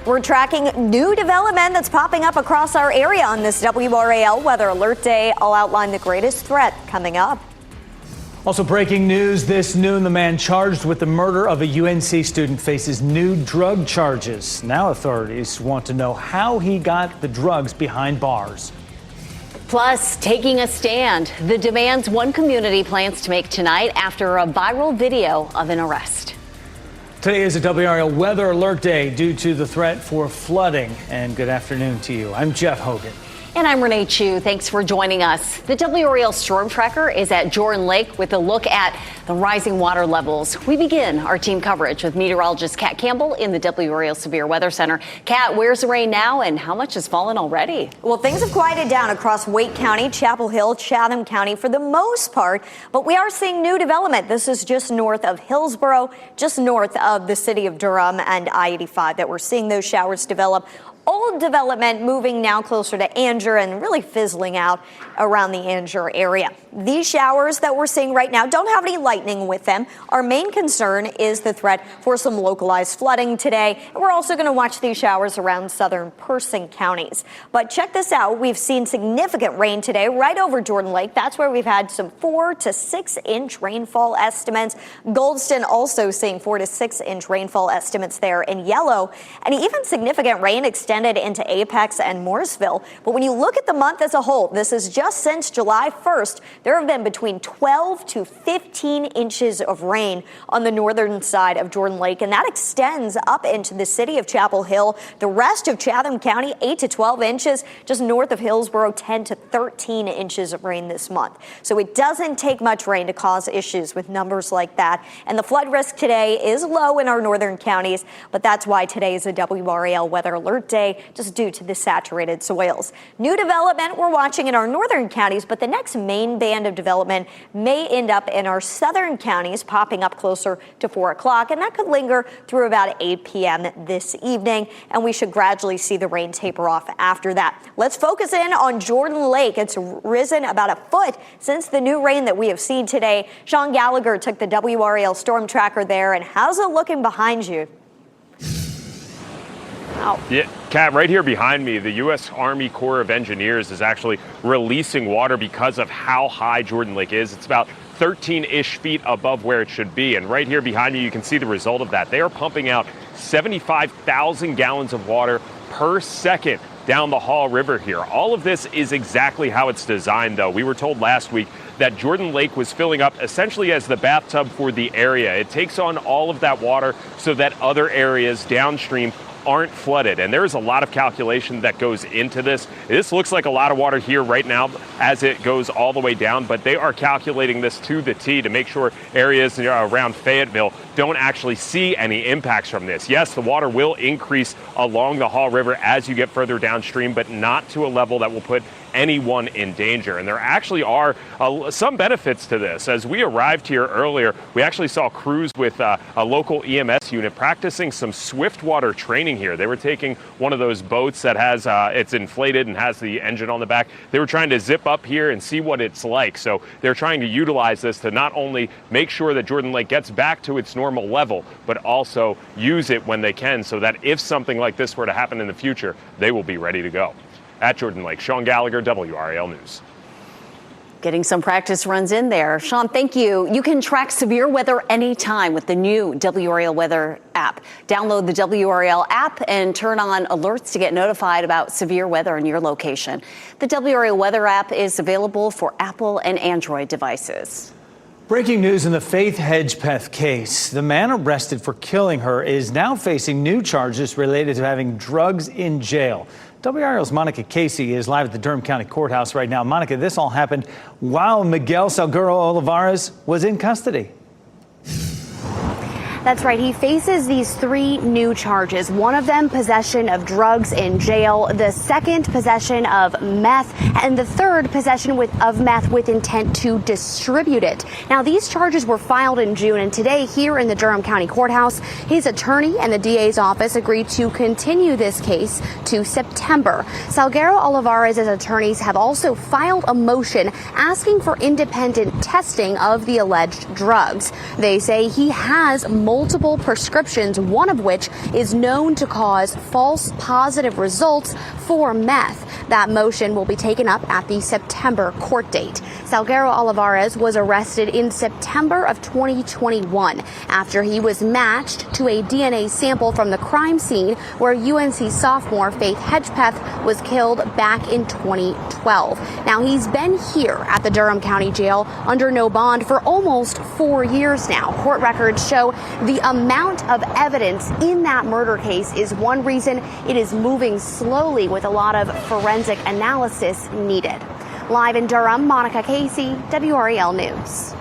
We're tracking new development that's popping up across our area on this WRAL Weather Alert Day. I'll outline the greatest threat coming up. Also breaking news this noon, the man charged with the murder of a UNC student faces new drug charges. Now authorities want to know how he got the drugs behind bars. Plus, taking a stand, the demands one community plans to make tonight after a viral video of an arrest. Today is a WRAL Weather Alert Day due to the threat for flooding. And good afternoon to you. I'm Jeff Hogan. And I'm Renee Chu. Thanks for joining us. The WRAL Storm Tracker is at Jordan Lake with a look at the rising water levels. We begin our team coverage with meteorologist Kat Campbell in the WRAL Severe Weather Center. Kat, where's the rain now and how much has fallen already? Well, things have quieted down across Wake County, Chapel Hill, Chatham County for the most part, but we are seeing new development. This is just north of Hillsborough, just north of the city of Durham and I-85 that we're seeing those showers develop. Old development moving now closer to Angier and really fizzling out around the Angier area. These showers that we're seeing right now don't have any lightning with them. Our main concern is the threat for some localized flooding today. And we're also going to watch these showers around southern Person counties. But check this out. We've seen significant rain today right over Jordan Lake. That's where we've had some 4 to 6 inch rainfall estimates. Goldston also seeing 4 to 6 inch rainfall estimates there in yellow, and even significant rain extended into Apex and Mooresville. But when you look at the month as a whole, this is just since July 1st, there have been between 12 to 15 inches of rain on the northern side of Jordan Lake, and that extends up into the city of Chapel Hill. The rest of Chatham County, 8 to 12 inches, just north of Hillsborough, 10 to 13 inches of rain this month. So it doesn't take much rain to cause issues with numbers like that. And the flood risk today is low in our northern counties, but that's why today is a WRAL Weather Alert Day, just due to the saturated soils. New development we're watching in our northern counties, but the next main band of development may end up in our southern counties, popping up closer to 4 o'clock, and that could linger through about 8 p.m. this evening, and we should gradually see the rain taper off after that. Let's focus in on Jordan Lake. It's risen about a foot since the new rain that we have seen today. Sean Gallagher took the WRAL Storm Tracker there, and how's it looking behind you? Wow. Yeah, Kat, right here behind me, the U.S. Army Corps of Engineers is actually releasing water because of how high Jordan Lake is. It's about 13-ish feet above where it should be. And right here behind you can see the result of that. They are pumping out 75,000 gallons of water per second down the Haw River here. All of this is exactly how it's designed, though. We were told last week that Jordan Lake was filling up essentially as the bathtub for the area. It takes on all of that water so that other areas downstream aren't flooded, and there's a lot of calculation that goes into this. This looks like a lot of water here right now as it goes all the way down, but they are calculating this to the T to make sure areas around Fayetteville don't actually see any impacts from this. Yes, the water will increase along the Haw River as you get further downstream, but not to a level that will put anyone in danger. And there actually are some benefits to this. As we arrived here earlier, we actually saw crews with a local EMS unit practicing some swift water training here. They were taking one of those boats that has, it's inflated and has the engine on the back. They were trying to zip up here and see what it's like. So they're trying to utilize this to not only make sure that Jordan Lake gets back to its normal level, but also use it when they can so that if something like this were to happen in the future, they will be ready to go. At Jordan Lake, Sean Gallagher, WRAL News. Getting some practice runs in there. Sean, thank you. You can track severe weather anytime with the new WRAL Weather app. Download the WRAL app and turn on alerts to get notified about severe weather in your location. The WRAL Weather app is available for Apple and Android devices. Breaking news in the Faith Hedgepeth case. The man arrested for killing her is now facing new charges related to having drugs in jail. WRAL's Monica Casey is live at the Durham County Courthouse right now. Monica, this all happened while Miguel Salguero Olivares was in custody. That's right. He faces these 3 new charges. One of them, possession of drugs in jail. The second, possession of meth. And the third, possession of meth with intent to distribute it. Now, these charges were filed in June, and today here in the Durham County Courthouse, his attorney and the DA's office agreed to continue this case to September. Salguero Olivares' attorneys have also filed a motion asking for independent testing of the alleged drugs. They say he has multiple multiple prescriptions, one of which is known to cause false positive results for meth. That motion will be taken up at the September court date. Salguero Olivares was arrested in September of 2021 after he was matched to a DNA sample from the crime scene where UNC sophomore Faith Hedgepeth was killed back in 2012. Now, he's been here at the Durham County Jail under no bond for almost 4 years now. Court records show the amount of evidence in that murder case is one reason it is moving slowly with a lot of forensic analysis needed. Live in Durham, Monica Casey, WRAL News.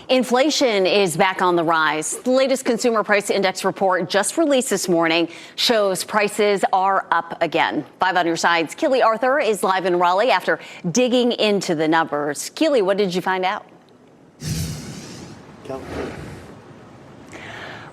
Inflation is back on the rise. The latest Consumer Price Index report just released this morning shows prices are up again. 5 on your side's Keely Arthur is live in Raleigh after digging into the numbers. Keely, what did you find out?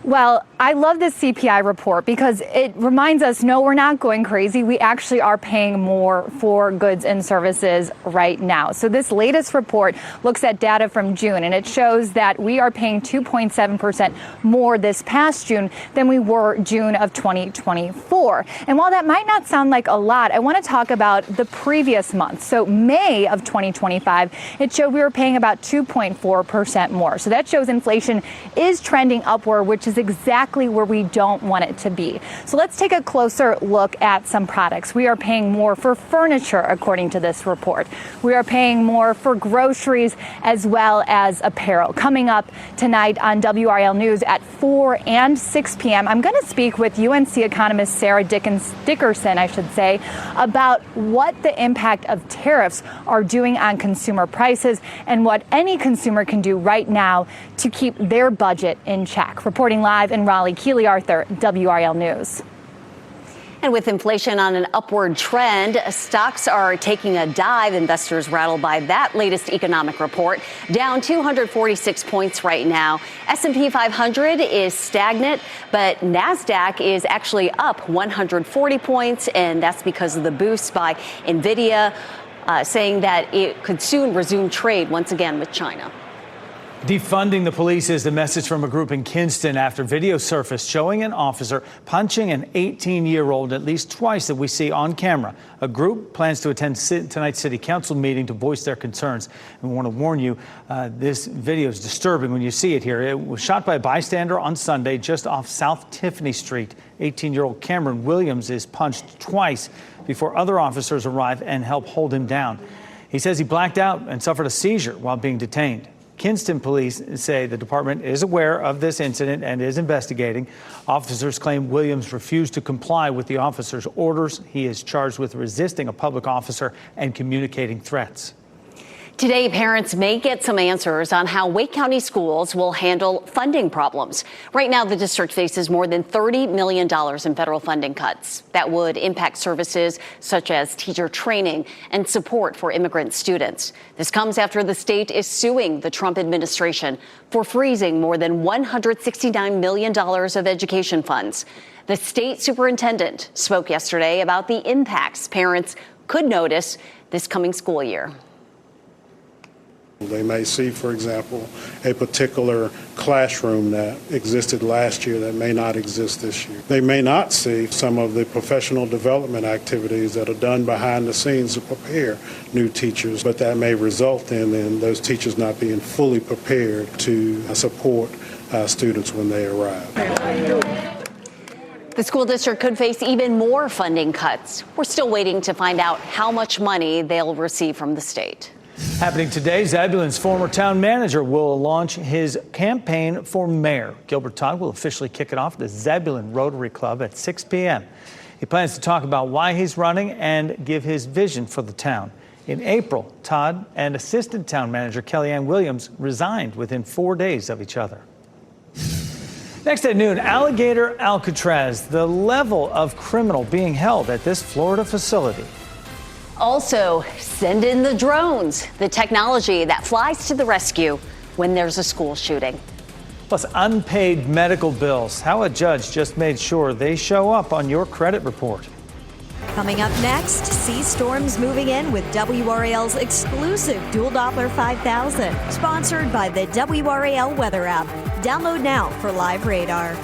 Well, I love this CPI report because it reminds us, no, we're not going crazy. We actually are paying more for goods and services right now. So this latest report looks at data from June, and it shows that we are paying 2.7% more this past June than we were June of 2024. And while that might not sound like a lot, I want to talk about the previous month. So May of 2025, it showed we were paying about 2.4% more. So that shows inflation is trending upward, which is exactly where we don't want it to be. So let's take a closer look at some products. We are paying more for furniture, according to this report. We are paying more for groceries as well as apparel. Coming up tonight on WRAL News at 4 and 6 p.m., I'm going to speak with UNC economist Sarah Dickerson, about what the impact of tariffs are doing on consumer prices and what any consumer can do right now to keep their budget in check. Reporting live in Raleigh, Keely Arthur, WRAL News. And with inflation on an upward trend, stocks are taking a dive. Investors rattled by that latest economic report, down 246 points right now. S&P 500 is stagnant, but NASDAQ is actually up 140 points, and that's because of the boost by NVIDIA, saying that it could soon resume trade once again with China. Defunding the police is the message from a group in Kinston after video surfaced showing an officer punching an 18-year-old at least twice that we see on camera. A group plans to attend tonight's city council meeting to voice their concerns. And we want to warn you, this video is disturbing when you see it here. It was shot by a bystander on Sunday just off South Tiffany Street. 18-year-old Cameron Williams is punched twice before other officers arrive and help hold him down. He says he blacked out and suffered a seizure while being detained. Kinston police say the department is aware of this incident and is investigating. Officers claim Williams refused to comply with the officer's orders. He is charged with resisting a public officer and communicating threats. Today, parents may get some answers on how Wake County schools will handle funding problems. Right now, the district faces more than $30 million in federal funding cuts. That would impact services such as teacher training and support for immigrant students. This comes after the state is suing the Trump administration for freezing more than $169 million of education funds. The state superintendent spoke yesterday about the impacts parents could notice this coming school year. They may see, for example, a particular classroom that existed last year that may not exist this year. They may not see some of the professional development activities that are done behind the scenes to prepare new teachers, but that may result in those teachers not being fully prepared to support students when they arrive. The school district could face even more funding cuts. We're still waiting to find out how much money they'll receive from the state. Happening today, Zebulon's former town manager will launch his campaign for mayor. Gilbert Todd will officially kick it off at the Zebulon Rotary Club at 6 p.m. He plans to talk about why he's running and give his vision for the town. In April, Todd and assistant town manager Kellyanne Williams resigned within 4 days of each other. Next at noon, Alligator Alcatraz, the level of criminal being held at this Florida facility. Also, send in the drones, the technology that flies to the rescue when there's a school shooting. Plus, unpaid medical bills, how a judge just made sure they show up on your credit report. Coming up next, sea storms moving in with WRAL's exclusive Dual Doppler 5000, sponsored by the WRAL Weather app. Download now for Live Radar.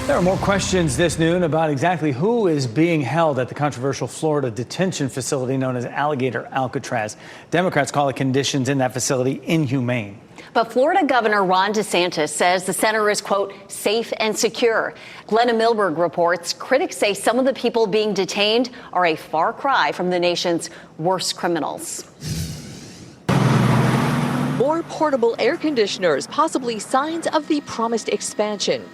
There are more questions this noon about exactly who is being held at the controversial Florida detention facility known as Alligator Alcatraz. Democrats call the conditions in that facility inhumane. But Florida Governor Ron DeSantis says the center is, quote, safe and secure. Glenna Milberg reports critics say some of the people being detained are a far cry from the nation's worst criminals. More portable air conditioners, possibly signs of the promised expansion.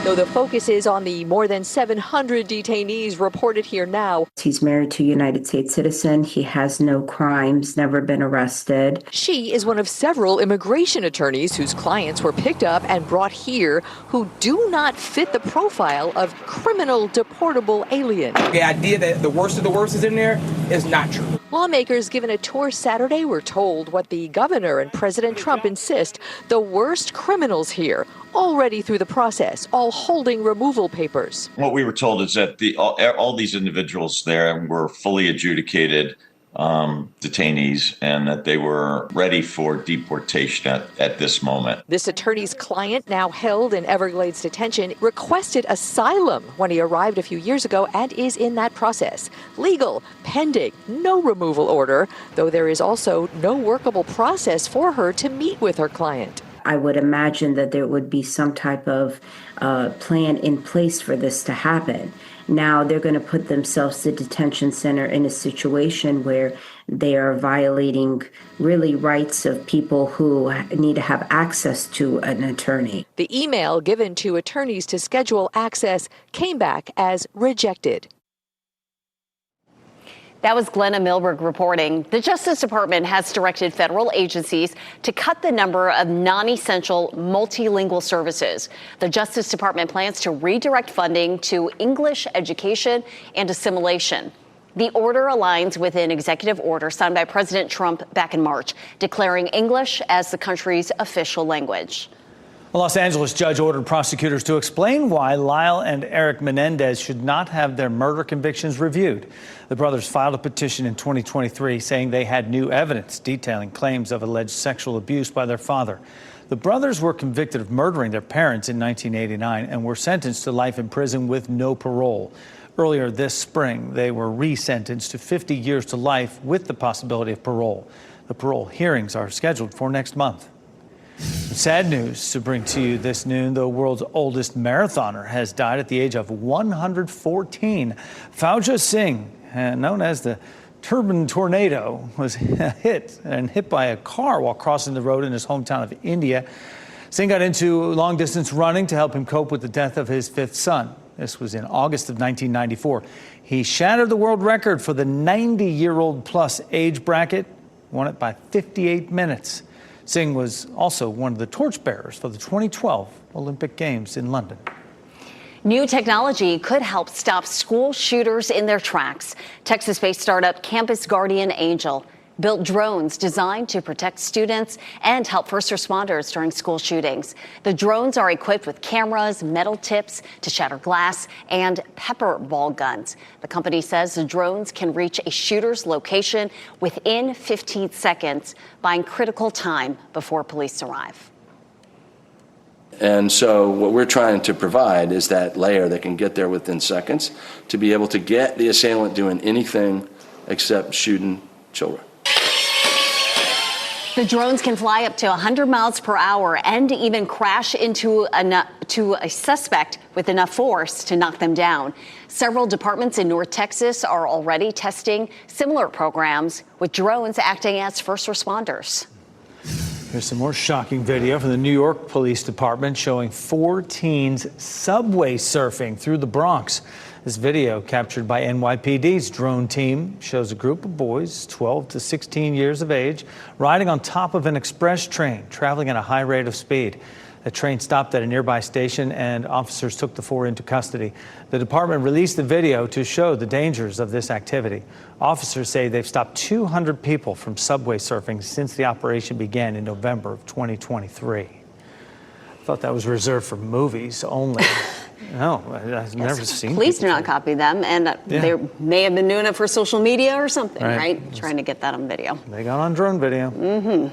Though the focus is on the more than 700 detainees reported here now. He's married to a United States citizen. He has no crimes, never been arrested. She is one of several immigration attorneys whose clients were picked up and brought here who do not fit the profile of criminal deportable alien. The idea that the worst of the worst is in there is not true. Lawmakers given a tour Saturday were told what the governor and President Trump insist, the worst criminals here, already through the process, all holding removal papers. What we were told is that all these individuals there were fully adjudicated detainees and that they were ready for deportation at this moment. This attorney's client, now held in Everglades detention, requested asylum when he arrived a few years ago and is in that process. Legal, pending, no removal order, though there is also no workable process for her to meet with her client. I would imagine that there would be some type of plan in place for this to happen. Now they're going to put themselves, the detention center, in a situation where they are violating really rights of people who need to have access to an attorney. The email given to attorneys to schedule access came back as rejected. That was Glenna Milberg reporting. The Justice Department has directed federal agencies to cut the number of non-essential multilingual services. The Justice Department plans to redirect funding to English education and assimilation. The order aligns with an executive order signed by President Trump back in March, declaring English as the country's official language. A Los Angeles judge ordered prosecutors to explain why Lyle and Eric Menendez should not have their murder convictions reviewed. The brothers filed a petition in 2023 saying they had new evidence detailing claims of alleged sexual abuse by their father. The brothers were convicted of murdering their parents in 1989 and were sentenced to life in prison with no parole. Earlier this spring, they were resentenced to 50 years to life with the possibility of parole. The parole hearings are scheduled for next month. Sad news to bring to you this noon. The world's oldest marathoner has died at the age of 114. Fauja Singh, known as the Turban Tornado, was hit by a car while crossing the road in his hometown of India. Singh got into long-distance running to help him cope with the death of his fifth son. This was in August of 1994. He shattered the world record for the 90-year-old plus age bracket, won it by 58 minutes. Singh was also one of the torchbearers for the 2012 Olympic Games in London. New technology could help stop school shooters in their tracks. Texas-based startup Campus Guardian Angel built drones designed to protect students and help first responders during school shootings. The drones are equipped with cameras, metal tips to shatter glass, and pepper ball guns. The company says the drones can reach a shooter's location within 15 seconds, buying critical time before police arrive. And so what we're trying to provide is that layer that can get there within seconds to be able to get the assailant doing anything except shooting children. The drones can fly up to 100 miles per hour and even crash into a suspect with enough force to knock them down. Several departments in North Texas are already testing similar programs with drones acting as first responders. Here's some more shocking video from the New York Police Department showing 4 teens subway surfing through the Bronx. This video, captured by NYPD's drone team, shows a group of boys 12 to 16 years of age riding on top of an express train traveling at a high rate of speed. The train stopped at a nearby station and officers took the 4 into custody. The department released the video to show the dangers of this activity. Officers say they've stopped 200 people from subway surfing since the operation began in November of 2023. I thought that was reserved for movies only. No, I've never seen. Please do not copy them. And they may have been doing it for social media or something, right? Trying to get that on video. They got on drone video.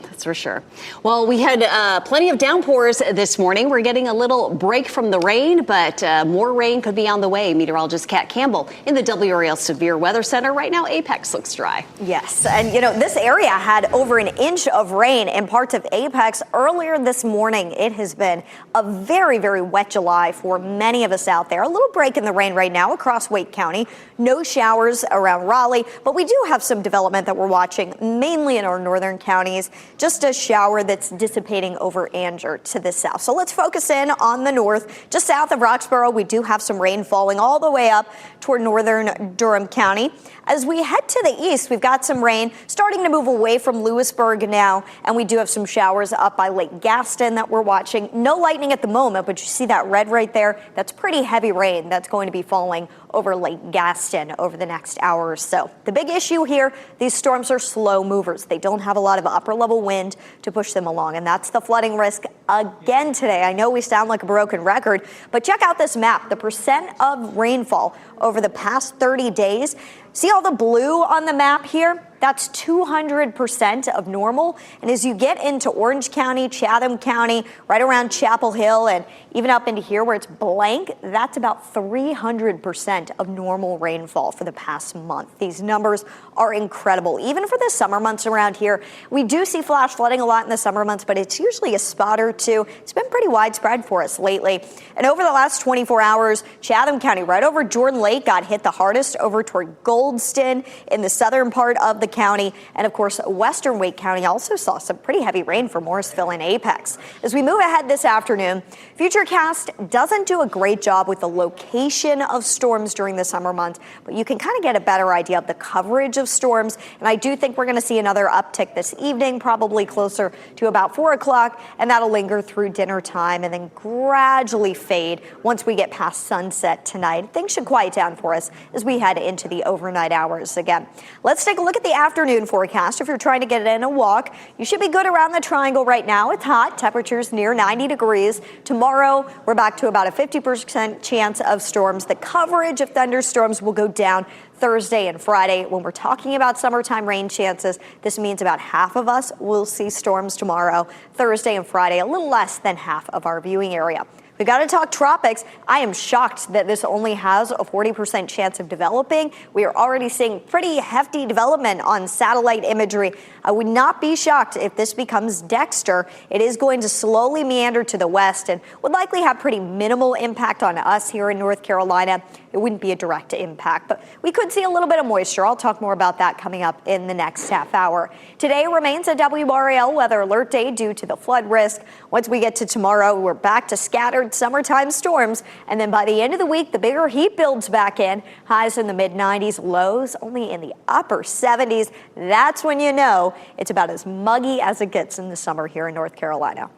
That's for sure. Well, we had plenty of downpours this morning. We're getting a little break from the rain, but more rain could be on the way. Meteorologist Kat Campbell in the WRAL Severe Weather Center. Right now, Apex looks dry. Yes, and this area had over an inch of rain in parts of Apex earlier this morning. It has been a very, very wet July for many of us out there. A little break in the rain right now across Wake County. No showers around Raleigh, but we do have some development that we're watching, mainly in our northern counties. Just a shower that's dissipating over Anger to the south. So let's focus in on the north. Just south of Roxborough, we do have some rain falling all the way up toward northern Durham County. As we head to the east, we've got some rain starting to move away from Lewisburg now, and we do have some showers up by Lake Gaston that we're watching. No lightning at the moment, but you see that red right there? That's pretty heavy rain that's going to be falling over Lake Gaston over the next hour or so. The big issue here, these storms are slow movers. They don't have a lot of upper level wind to push them along, and that's the flooding risk again today. I know we sound like a broken record, but check out this map. The percent of rainfall over the past 30 days. See all the blue on the map here? That's 200% of normal. And as you get into Orange County, Chatham County, right around Chapel Hill, and even up into here where it's blank, that's about 300% of normal rainfall for the past month. These numbers are incredible. Even for the summer months around here, we do see flash flooding a lot in the summer months, but it's usually a spot or two. It's been pretty widespread for us lately. And over the last 24 hours, Chatham County, right over Jordan Lake, got hit the hardest over toward Goldston in the southern part of the county. And of course, western Wake County also saw some pretty heavy rain for Morrisville and Apex. As we move ahead this afternoon, Futurecast doesn't do a great job with the location of storms during the summer months, but you can kind of get a better idea of the coverage of storms. And I do think we're going to see another uptick this evening, probably closer to about 4 o'clock, and that'll linger through dinner time and then gradually fade once we get past sunset tonight. Things should quiet down for us as we head into the overnight hours again. Let's take a look at the afternoon forecast. If you're trying to get in a walk, you should be good around the triangle right now. It's hot. Temperatures near 90 degrees. Tomorrow, we're back to about a 50% chance of storms. The coverage of thunderstorms will go down Thursday and Friday. When we're talking about summertime rain chances, this means about half of us will see storms tomorrow. Thursday and Friday, a little less than half of our viewing area. We got to talk tropics. I am shocked that this only has a 40% chance of developing. We are already seeing pretty hefty development on satellite imagery. I would not be shocked if this becomes Dexter. It is going to slowly meander to the west and would likely have pretty minimal impact on us here in North Carolina. It wouldn't be a direct impact, but we could see a little bit of moisture. I'll talk more about that coming up in the next half hour. Today remains a WRAL weather alert day due to the flood risk. Once we get to tomorrow, we're back to scattered summertime storms. And then by the end of the week, the bigger heat builds back in. Highs in the mid-90s, lows only in the upper 70s. That's when you know it's about as muggy as it gets in the summer here in North Carolina.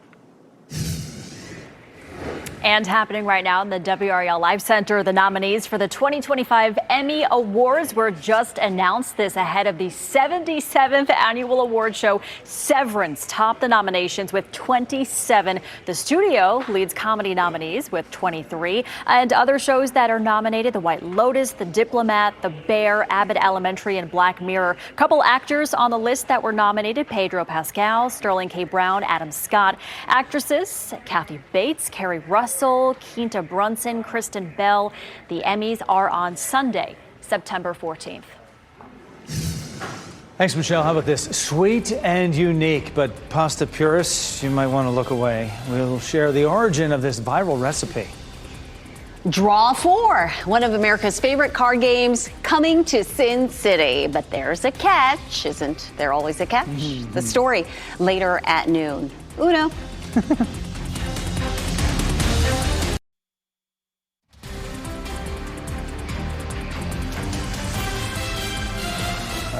And happening right now in the WRAL Live Center, the nominees for the 2025 Emmy Awards were just announced. This ahead of the 77th annual award show. Severance topped the nominations with 27. The studio leads comedy nominees with 23. And other shows that are nominated: The White Lotus, The Diplomat, The Bear, Abbott Elementary, and Black Mirror. Couple actors on the list that were nominated: Pedro Pascal, Sterling K. Brown, Adam Scott. Actresses: Kathy Bates, Kerry Russell, Quinta Brunson, Kristen Bell. The Emmys are on Sunday, September 14th. Thanks, Michelle. How about this? Sweet and unique, but pasta purists, you might want to look away. We'll share the origin of this viral recipe. Draw 4, one of America's favorite card games, coming to Sin City. But there's a catch. Isn't there always a catch? The story later at noon. Uno.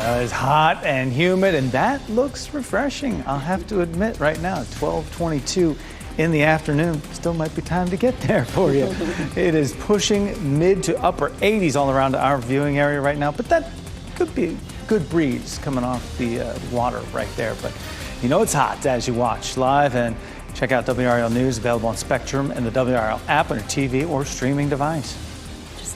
It's hot and humid, and that looks refreshing. I'll have to admit right now, 12:22 in the afternoon. Still might be time to get there for you. It is pushing mid to upper 80s all around our viewing area right now, but that could be a good breeze coming off the water right there. But you know it's hot as you watch live and Check out WRAL News, available on Spectrum and the WRAL app on your TV or streaming device.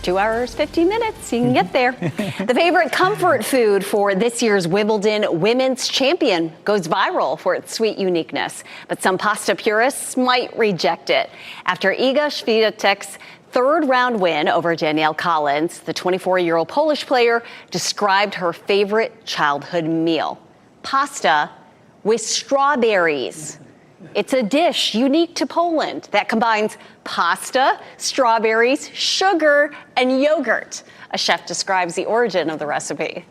2 hours, 15 minutes. You can get there. The favorite comfort food for this year's Wimbledon Women's Champion goes viral for its sweet uniqueness. But some pasta purists might reject it. After Iga Świątek's third-round win over Danielle Collins, the 24-year-old Polish player described her favorite childhood meal: pasta with strawberries. It's a dish unique to Poland that combines pasta, strawberries, sugar, and yogurt. A chef describes the origin of the recipe.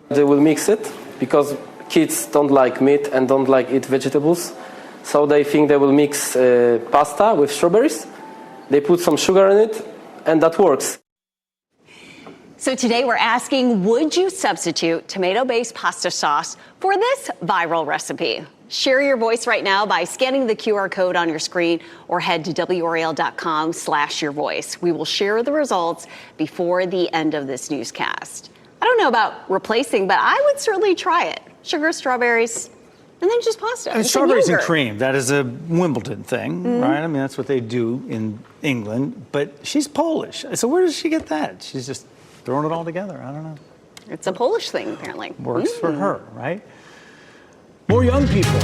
They will mix it because kids don't like meat and don't like eat vegetables. So they think they will mix pasta with strawberries. They put some sugar in it, and that works. So today we're asking, would you substitute tomato-based pasta sauce for this viral recipe? Share your voice right now by scanning the QR code on your screen or head to WRAL.com/yourvoice. We will share the results before the end of this newscast. I don't know about replacing, but I would certainly try it. Sugar, strawberries, and then just pasta. And strawberries and cream, that is a Wimbledon thing, right? I mean, that's what they do in England. But she's Polish, so where does she get that? She's just throwing it all together. I don't know. It's a Polish thing, apparently. Works for her, right? More young people.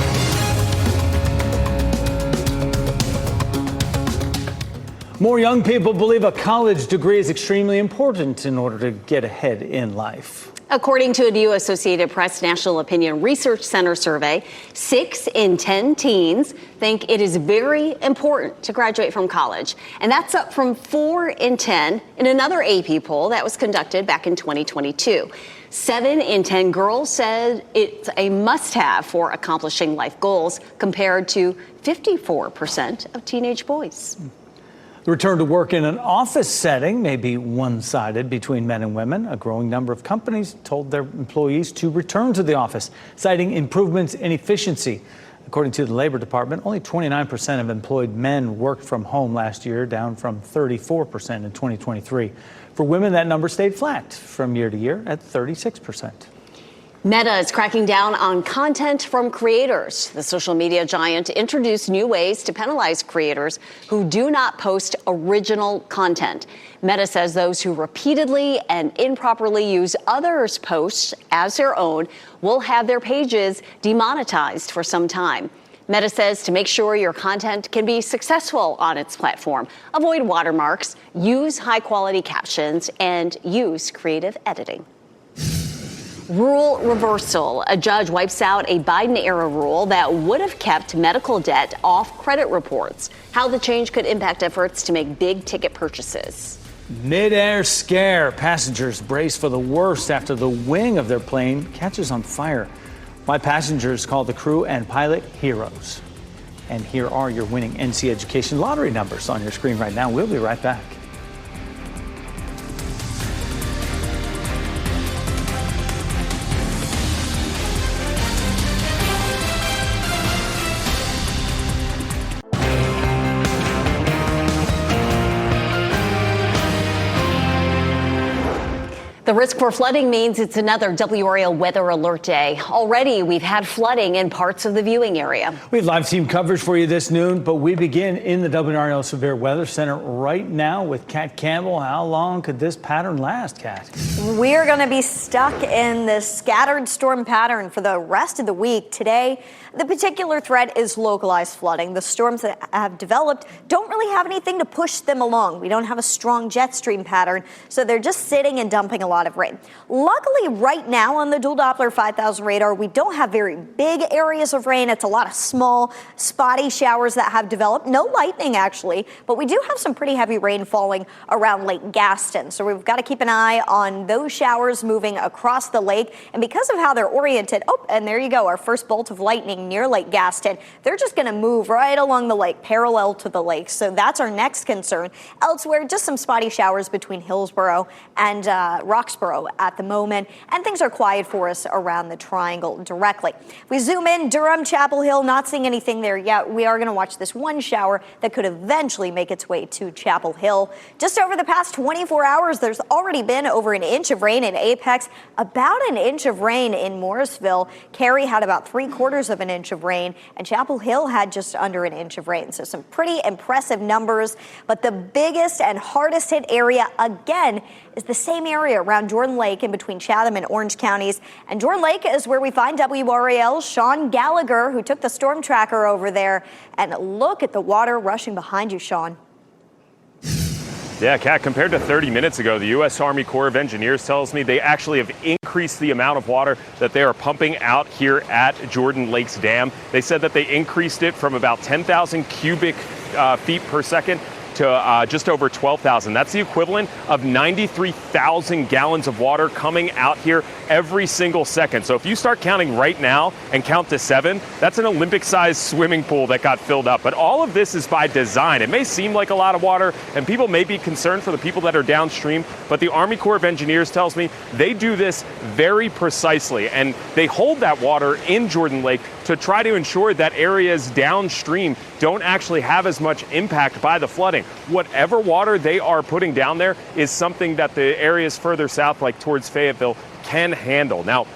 More young people believe a college degree is extremely important in order to get ahead in life. According to a new Associated Press National Opinion Research Center survey, 6 in 10 teens think it is very important to graduate from college. And that's up from 4 in 10 in another AP poll that was conducted back in 2022. 7 in 10 girls said it's a must-have for accomplishing life goals, compared to 54% of teenage boys. The return to work in an office setting may be one-sided between men and women. A growing number of companies told their employees to return to the office, citing improvements in efficiency. According to the Labor Department, only 29% of employed men worked from home last year, down from 34% in 2023. For women, that number stayed flat from year to year at 36%. Meta is cracking down on content from creators. The social media giant introduced new ways to penalize creators who do not post original content. Meta says those who repeatedly and improperly use others' posts as their own will have their pages demonetized for some time. Meta says to make sure your content can be successful on its platform, avoid watermarks, use high-quality captions, and use creative editing. Rule reversal. A judge wipes out a Biden-era rule that would have kept medical debt off credit reports. How the change could impact efforts to make big-ticket purchases. Mid-air scare. Passengers brace for the worst after the wing of their plane catches on fire. Why passengers call the crew and pilot heroes. And here are your winning NC Education lottery numbers on your screen right now. We'll be right back. The risk for flooding means it's another WRAL weather alert day. Already, we've had flooding in parts of the viewing area. We have live team coverage for you this noon, but we begin in the WRAL Severe Weather Center right now with Kat Campbell. How long could this pattern last, Kat? We're going to be stuck in this scattered storm pattern for the rest of the week. Today, the particular threat is localized flooding. The storms that have developed don't really have anything to push them along. We don't have a strong jet stream pattern, so they're just sitting and dumping a lot of rain. Luckily, right now on the dual Doppler 5000 radar, we don't have very big areas of rain. It's a lot of small, spotty showers that have developed. No lightning, actually, but we do have some pretty heavy rain falling around Lake Gaston. So we've got to keep an eye on those showers moving across the lake. And because of how they're oriented, oh, and there you go, our first bolt of lightning near Lake Gaston. They're just going to move right along the lake, parallel to the lake. So that's our next concern. Elsewhere, just some spotty showers between Hillsborough and Rock Roxborough at the moment, and things are quiet for us around the Triangle directly. If we zoom in, Durham, Chapel Hill, not seeing anything there yet. We are going to watch this one shower that could eventually make its way to Chapel Hill. Just over the past 24 hours, there's already been over an inch of rain in Apex, about an inch of rain in Morrisville. Cary had about 3/4 of an inch of rain, and Chapel Hill had just under an inch of rain. So some pretty impressive numbers. But the biggest and hardest hit area, again, is the same area around Jordan Lake in between Chatham and Orange counties. And Jordan Lake is where we find WRAL's Sean Gallagher, who took the storm tracker over there. And look at the water rushing behind you, Sean. Yeah, Kat, compared to 30 minutes ago, the U.S. Army Corps of Engineers tells me they actually have increased the amount of water that they are pumping out here at Jordan Lake's dam. They said that they increased it from about 10,000 cubic feet per second to just over 12,000. That's the equivalent of 93,000 gallons of water coming out here every single second. So if you start counting right now and count to 7, that's an Olympic-sized swimming pool that got filled up. But all of this is by design. It may seem like a lot of water, and people may be concerned for the people that are downstream, but the Army Corps of Engineers tells me they do this very precisely, and they hold that water in Jordan Lake to try to ensure that areas downstream don't actually have as much impact by the flooding. Whatever water they are putting down there is something that the areas further south, like towards Fayetteville, can handle. Now,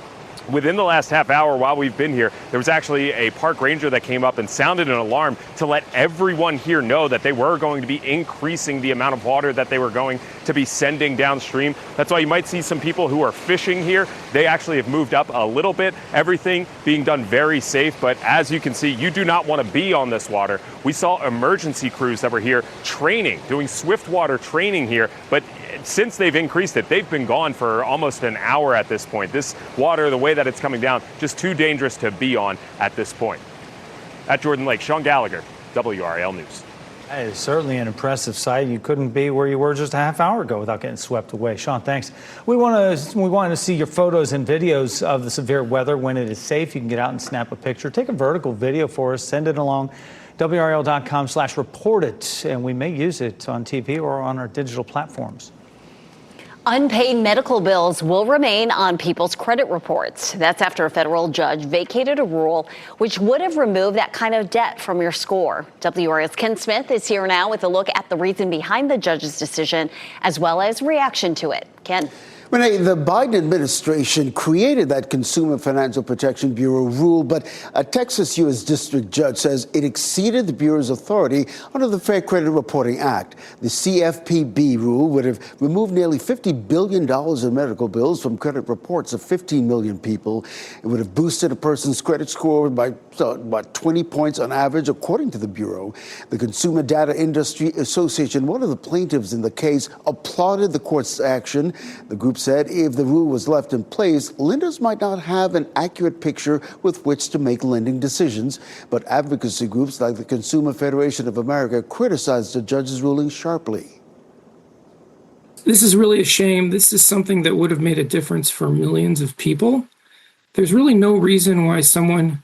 within the last half hour while we've been here, there was actually a park ranger that came up and sounded an alarm to let everyone here know that they were going to be increasing the amount of water that they were going to be sending downstream. That's why you might see some people who are fishing here. They actually have moved up a little bit, everything being done very safe. But as you can see, you do not want to be on this water. We saw emergency crews that were here training, doing swift water training here. But since they've increased it, they've been gone for almost an hour at this point. This water, the way that it's coming down, just too dangerous to be on at this point. At Jordan Lake, Sean Gallagher, WRAL News. That is certainly an impressive sight. You couldn't be where you were just a half hour ago without getting swept away. Sean, thanks. We want to see your photos and videos of the severe weather. When it is safe, you can get out and snap a picture. Take a vertical video for us. Send it along. WRAL.com/report it, and we may use it on TV or on our digital platforms. Unpaid medical bills will remain on people's credit reports. That's after a federal judge vacated a rule which would have removed that kind of debt from your score. WRAL's Ken Smith is here now with a look at the reason behind the judge's decision, as well as reaction to it. Ken. Renee, the Biden administration created that Consumer Financial Protection Bureau rule, but a Texas U.S. district judge says it exceeded the Bureau's authority under the Fair Credit Reporting Act. The CFPB rule would have removed nearly $50 billion in medical bills from credit reports of 15 million people. It would have boosted a person's credit score by about 20 points on average, according to the Bureau. The Consumer Data Industry Association, one of the plaintiffs in the case, applauded the court's action. The group said if the rule was left in place, lenders might not have an accurate picture with which to make lending decisions. But advocacy groups like the Consumer Federation of America criticized the judge's ruling sharply. This is really a shame. This is something that would have made a difference for millions of people. There's really no reason why someone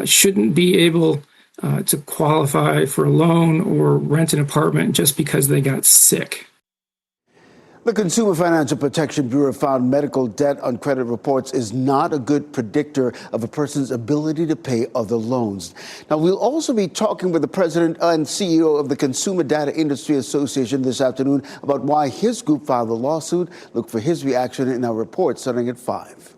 shouldn't be able to qualify for a loan or rent an apartment just because they got sick. The Consumer Financial Protection Bureau found medical debt on credit reports is not a good predictor of a person's ability to pay other loans. Now, we'll also be talking with the president and CEO of the Consumer Data Industry Association this afternoon about why his group filed the lawsuit. Look for his reaction in our report starting at 5.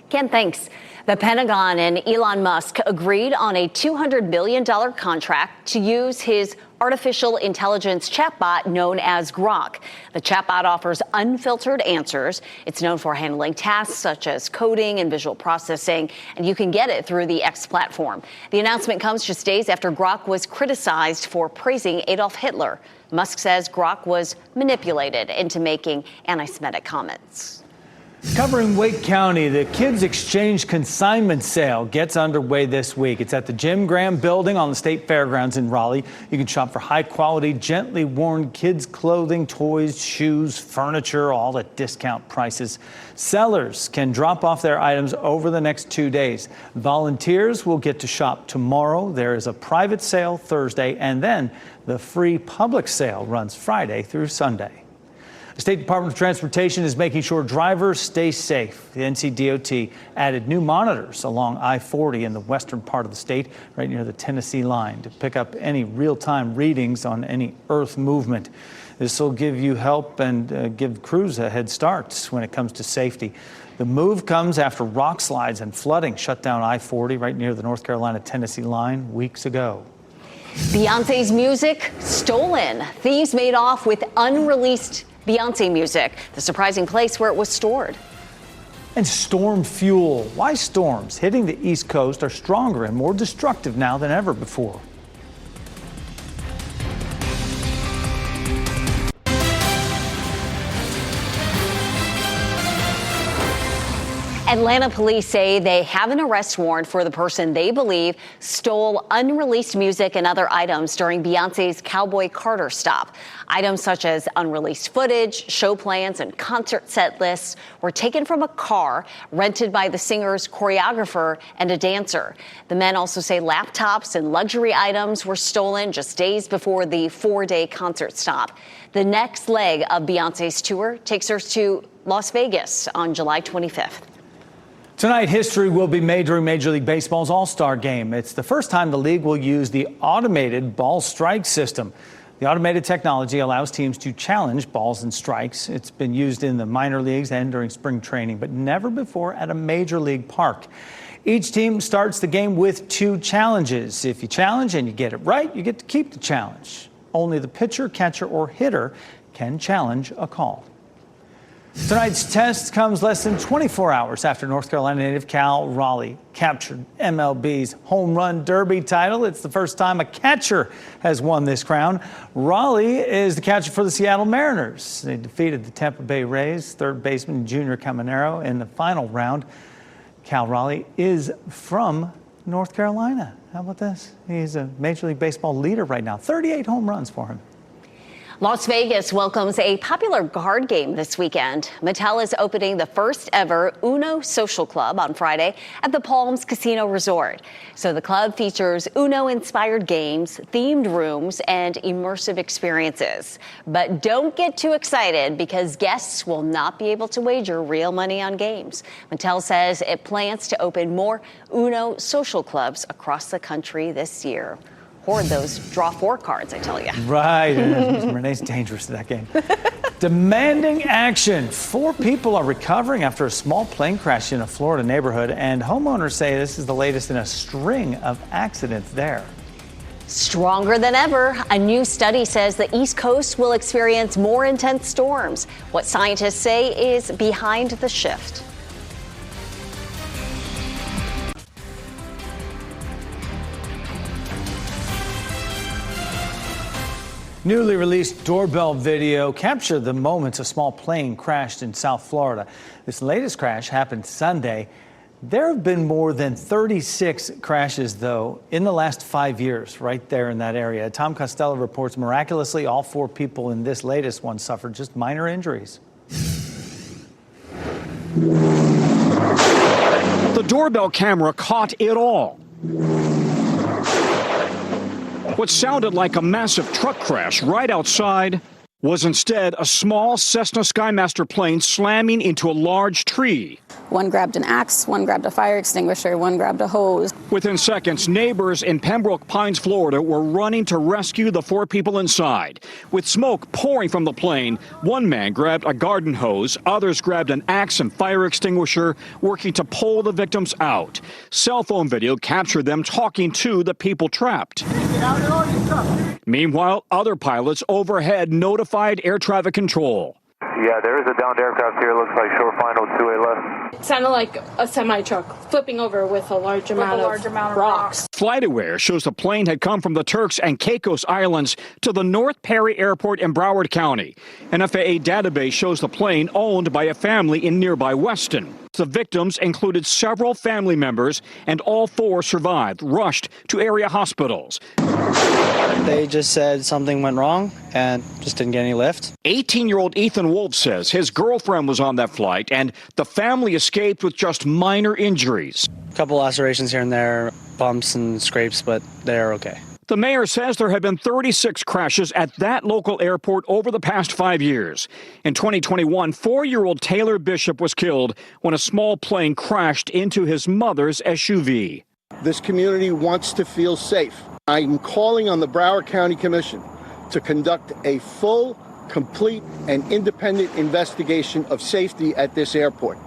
Ken, thanks. The Pentagon and Elon Musk agreed on a $200 billion contract to use his artificial intelligence chatbot known as Grok. The chatbot offers unfiltered answers. It's known for handling tasks such as coding and visual processing, and you can get it through the X platform. The announcement comes just days after Grok was criticized for praising Adolf Hitler. Musk says Grok was manipulated into making anti-Semitic comments. Covering Wake County, the Kids Exchange Consignment Sale gets underway this week. It's at the Jim Graham Building on the State Fairgrounds in Raleigh. You can shop for high-quality, gently worn kids' clothing, toys, shoes, furniture, all at discount prices. Sellers can drop off their items over the next 2 days. Volunteers will get to shop tomorrow. There is a private sale Thursday, and then the free public sale runs Friday through Sunday. The State Department of Transportation is making sure drivers stay safe. The NCDOT added new monitors along I-40 in the western part of the state, right near the Tennessee line, to pick up any real-time readings on any earth movement. This will give you help and give crews a head start when it comes to safety. The move comes after rock slides and flooding shut down I-40 right near the North Carolina-Tennessee line weeks ago. Beyonce's music stolen. Thieves made off with unreleased Beyonce music, the surprising place where it was stored. And storm fuel. Why storms hitting the East Coast are stronger and more destructive now than ever before. Atlanta police say they have an arrest warrant for the person they believe stole unreleased music and other items during Beyonce's Cowboy Carter stop. Items such as unreleased footage, show plans, and concert set lists were taken from a car rented by the singer's choreographer and a dancer. The men also say laptops and luxury items were stolen just days before the 4-day concert stop. The next leg of Beyonce's tour takes her to Las Vegas on July 25th. Tonight, history will be made during Major League Baseball's All-Star Game. It's the first time the league will use the automated ball strike system. The automated technology allows teams to challenge balls and strikes. It's been used in the minor leagues and during spring training, but never before at a major league park. Each team starts the game with 2 challenges. If you challenge and you get it right, you get to keep the challenge. Only the pitcher, catcher, or hitter can challenge a call. Tonight's test comes less than 24 hours after North Carolina native Cal Raleigh captured MLB's Home Run Derby title. It's the first time a catcher has won this crown. Raleigh is the catcher for the Seattle Mariners. They defeated the Tampa Bay Rays third baseman Junior Caminero in the final round. Cal Raleigh is from North Carolina. How about this? He's a Major League Baseball leader right now. 38 home runs for him. Las Vegas welcomes a popular card game this weekend. Mattel is opening the first ever Uno Social Club on Friday at the Palms Casino Resort. So the club features Uno-inspired games, themed rooms, and immersive experiences. But don't get too excited because guests will not be able to wager real money on games. Mattel says it plans to open more Uno Social Clubs across the country this year. Hoard those draw 4 cards, I tell you. Right. Renee's dangerous at that game. Demanding action. 4 people are recovering after a small plane crash in a Florida neighborhood, and homeowners say this is the latest in a string of accidents there. Stronger than ever, a new study says the East Coast will experience more intense storms. What scientists say is behind the shift. Newly released doorbell video captured the moments a small plane crashed in South Florida. This latest crash happened Sunday. There have been more than 36 crashes, though, in the last 5 years right there in that area. Tom Costello reports miraculously all 4 people in this latest one suffered just minor injuries. The doorbell camera caught it all. What sounded like a massive truck crash right outside was instead a small Cessna Skymaster plane slamming into a large tree. One grabbed an axe, one grabbed a fire extinguisher, one grabbed a hose. Within seconds, neighbors in Pembroke Pines, Florida, were running to rescue the 4 people inside. With smoke pouring from the plane, one man grabbed a garden hose, others grabbed an axe and fire extinguisher, working to pull the victims out. Cell phone video captured them talking to the people trapped. Meanwhile, other pilots overhead notified air traffic control. Yeah, there is a downed aircraft here. Looks like short final 2A left. It sounded like a semi-truck flipping over with a large amount of rocks. FlightAware shows the plane had come from the Turks and Caicos Islands to the North Perry Airport in Broward County. An FAA database shows the plane owned by a family in nearby Weston. The victims included several family members, and all 4 survived, rushed to area hospitals. They just said something went wrong and just didn't get any lift. 18-year-old Ethan Wolf says his girlfriend was on that flight, and the family escaped with just minor injuries. A couple lacerations here and there, bumps and scrapes, but they're okay. The mayor says there have been 36 crashes at that local airport over the past 5 years. In 2021, 4-year-old Taylor Bishop was killed when a small plane crashed into his mother's SUV. This community wants to feel safe. I'm calling on the Broward County Commission to conduct a full, complete, and independent investigation of safety at this airport.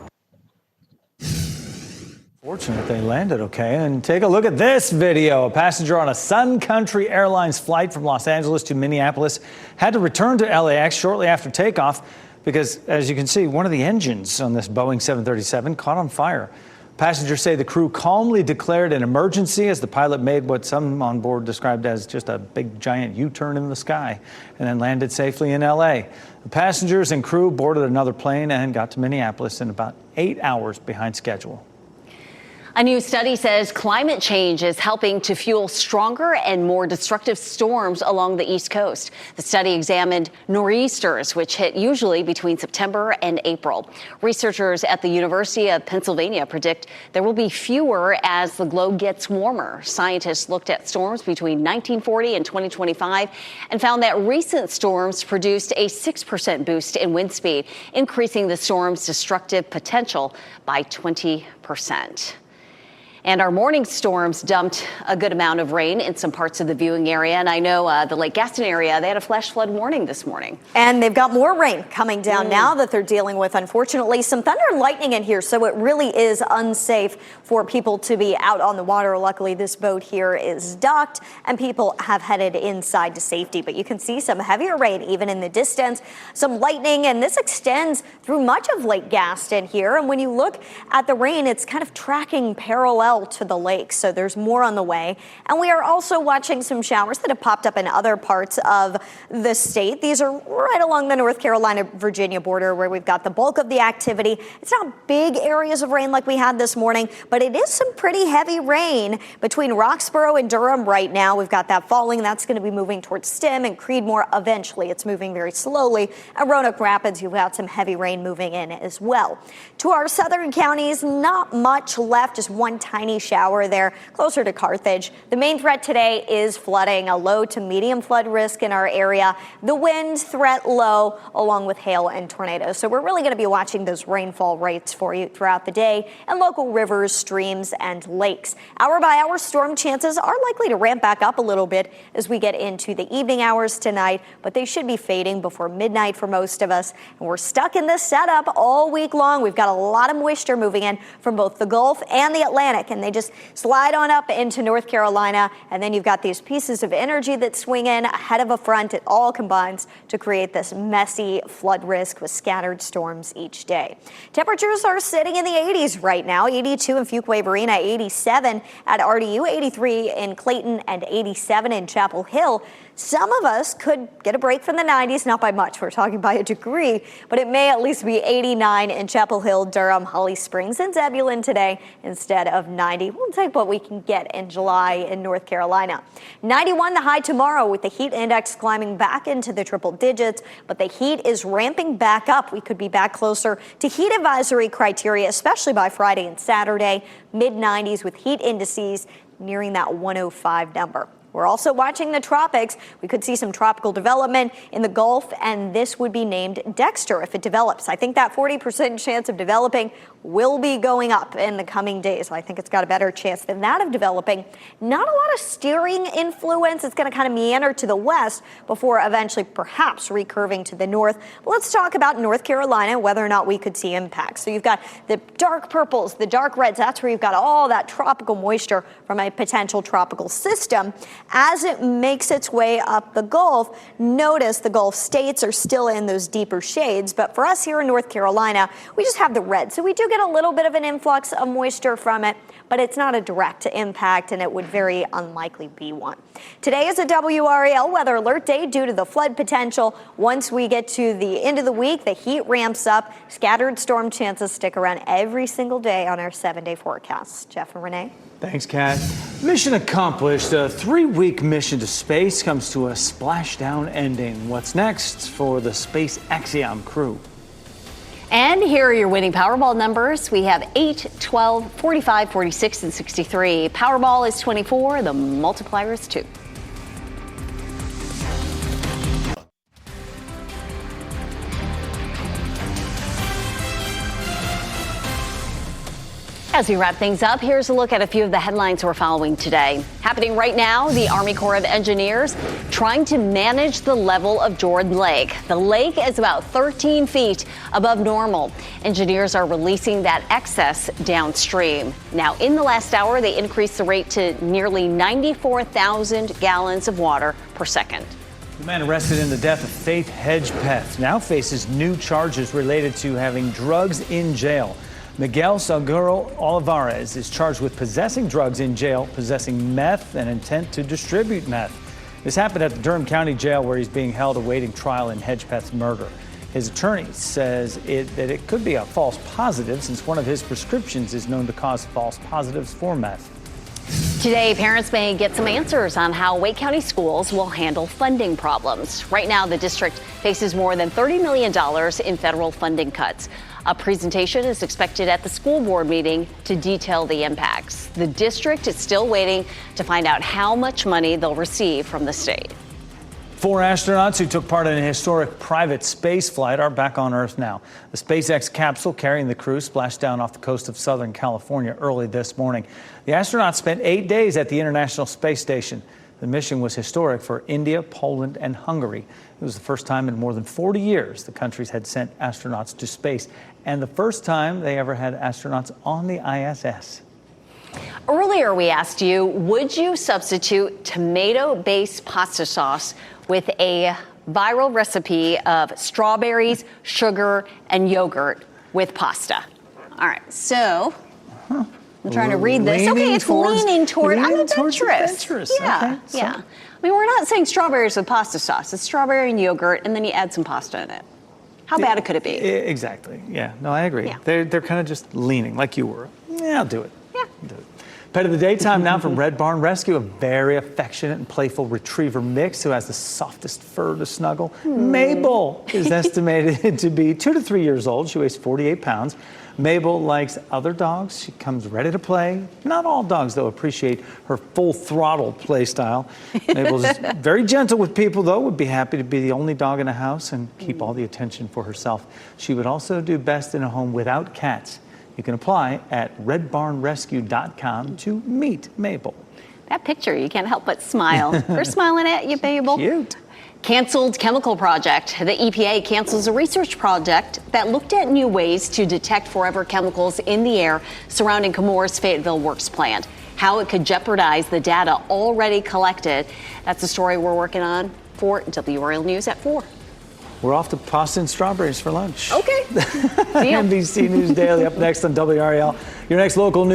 Fortunate they landed okay. And take a look at this video. A passenger on a Sun Country Airlines flight from Los Angeles to Minneapolis had to return to LAX shortly after takeoff because, as you can see, one of the engines on this Boeing 737 caught on fire. Passengers say the crew calmly declared an emergency as the pilot made what some on board described as just a big giant U-turn in the sky and then landed safely in LA. The passengers and crew boarded another plane and got to Minneapolis in about 8 hours behind schedule. A new study says climate change is helping to fuel stronger and more destructive storms along the East Coast. The study examined nor'easters, which hit usually between September and April. Researchers at the University of Pennsylvania predict there will be fewer as the globe gets warmer. Scientists looked at storms between 1940 and 2025 and found that recent storms produced a 6% boost in wind speed, increasing the storm's destructive potential by 20%. And our morning storms dumped a good amount of rain in some parts of the viewing area. And I know the Lake Gaston area, they had a flash flood warning this morning. And they've got more rain coming down now that they're dealing with, unfortunately. Some thunder and lightning in here, so it really is unsafe for people to be out on the water. Luckily, this boat here is docked and people have headed inside to safety. But you can see some heavier rain even in the distance, some lightning, and this extends through much of Lake Gaston here. And when you look at the rain, it's kind of tracking parallel to the lake, so there's more on the way. And we are also watching some showers that have popped up in other parts of the state. These are right along the North Carolina-Virginia border where we've got the bulk of the activity. It's not big areas of rain like we had this morning, but it is some pretty heavy rain between Roxborough and Durham right now. We've got that falling. That's going to be moving towards Stem and Creedmoor eventually. It's moving very slowly. At Roanoke Rapids, you've got some heavy rain moving in as well. To our southern counties, not much left, just one tiny shower there closer to Carthage. The main threat today is flooding, a low to medium flood risk in our area. The wind threat low, along with hail and tornadoes. So we're really going to be watching those rainfall rates for you throughout the day and local rivers, streams, and lakes. Hour by hour storm chances are likely to ramp back up a little bit as we get into the evening hours tonight, but they should be fading before midnight for most of us. And we're stuck in this setup all week long. We've got a lot of moisture moving in from both the Gulf and the Atlantic, and they just slide on up into North Carolina, and then you've got these pieces of energy that swing in ahead of a front. It all combines to create this messy flood risk with scattered storms each day. Temperatures are sitting in the 80s right now, 82 in Fuquay-Varina, 87 at RDU, 83 in Clayton, and 87 in Chapel Hill. Some of us could get a break from the 90s, not by much, we're talking by a degree, but it may at least be 89 in Chapel Hill, Durham, Holly Springs, and Zebulon today instead of 90. We'll take what we can get in July in North Carolina. 91 the high tomorrow with the heat index climbing back into the triple digits, but the heat is ramping back up. We could be back closer to heat advisory criteria, especially by Friday and Saturday, mid-90s with heat indices nearing that 105 number. We're also watching the tropics. We could see some tropical development in the Gulf, and this would be named Dexter if it develops. I think that 40% chance of developing will be going up in the coming days. I think it's got a better chance than that of developing. Not a lot of steering influence. It's going to kind of meander to the west before eventually perhaps recurving to the north. But let's talk about North Carolina, whether or not we could see impacts. So you've got the dark purples, the dark reds. That's where you've got all that tropical moisture from a potential tropical system. As it makes its way up the Gulf, notice the Gulf states are still in those deeper shades. But for us here in North Carolina, we just have the red. So we do get a little bit of an influx of moisture from it, but it's not a direct impact, and it would very unlikely be one. Today is a WRAL weather alert day due to the flood potential. Once we get to the end of the week, the heat ramps up. Scattered storm chances stick around every single day on our 7-day forecast. Jeff and Renee. Thanks, Kat. Mission accomplished. A 3-week mission to space comes to a splashdown ending. What's next for the Space Axiom crew? And here are your winning Powerball numbers. We have 8, 12, 45, 46, and 63. Powerball is 24. The multiplier is 2. As we wrap things up, here's a look at a few of the headlines we're following today. Happening right now, the Army Corps of Engineers trying to manage the level of Jordan Lake. The lake is about 13 feet above normal. Engineers are releasing that excess downstream. Now, in the last hour, they increased the rate to nearly 94,000 gallons of water per second. The man arrested in the death of Faith Hedgepeth now faces new charges related to having drugs in jail. Miguel Salguero Olivares is charged with possessing drugs in jail, possessing meth, and intent to distribute meth. This happened at the Durham County Jail, where he's being held awaiting trial in Hedgepeth's murder. His attorney says that it could be a false positive, since one of his prescriptions is known to cause false positives for meth. Today, parents may get some answers on how Wake County schools will handle funding problems. Right now, the district faces more than $30 million in federal funding cuts. A presentation is expected at the school board meeting to detail the impacts. The district is still waiting to find out how much money they'll receive from the state. 4 astronauts who took part in a historic private space flight are back on Earth now. The SpaceX capsule carrying the crew splashed down off the coast of Southern California early this morning. The astronauts spent 8 days at the International Space Station. The mission was historic for India, Poland, and Hungary. It was the first time in more than 40 years the countries had sent astronauts to space, and the first time they ever had astronauts on the ISS. Earlier, we asked you, would you substitute tomato-based pasta sauce with a viral recipe of strawberries, sugar, and yogurt with pasta? All right, so I'm trying to read this. Okay, it's leaning toward. I'm adventurous. Yeah, okay, yeah. I mean, we're not saying strawberries with pasta sauce. It's strawberry and yogurt, and then you add some pasta in it. How bad could it be? Exactly. Yeah. No, I agree. Yeah. They're kind of just leaning like you were. Yeah, I'll do it. Yeah. Do it. Pet of the daytime now from Red Barn Rescue, a very affectionate and playful retriever mix who has the softest fur to snuggle. Mabel is estimated to be 2 to 3 years old. She weighs 48 pounds. Mabel likes other dogs. She comes ready to play. Not all dogs, though, appreciate her full throttle play style. Mabel's very gentle with people, though, would be happy to be the only dog in the house and keep all the attention for herself. She would also do best in a home without cats. You can apply at redbarnrescue.com to meet Mabel. That picture, you can't help but smile. They're smiling at you, Mabel. Cute. Canceled chemical project. The EPA cancels a research project that looked at new ways to detect forever chemicals in the air surrounding Chemours Fayetteville Works plant. How it could jeopardize the data already collected. That's a story we're working on for WRAL News at 4. We're off to pasta and strawberries for lunch. Okay. NBC News Daily up next on WRAL. Your next local news.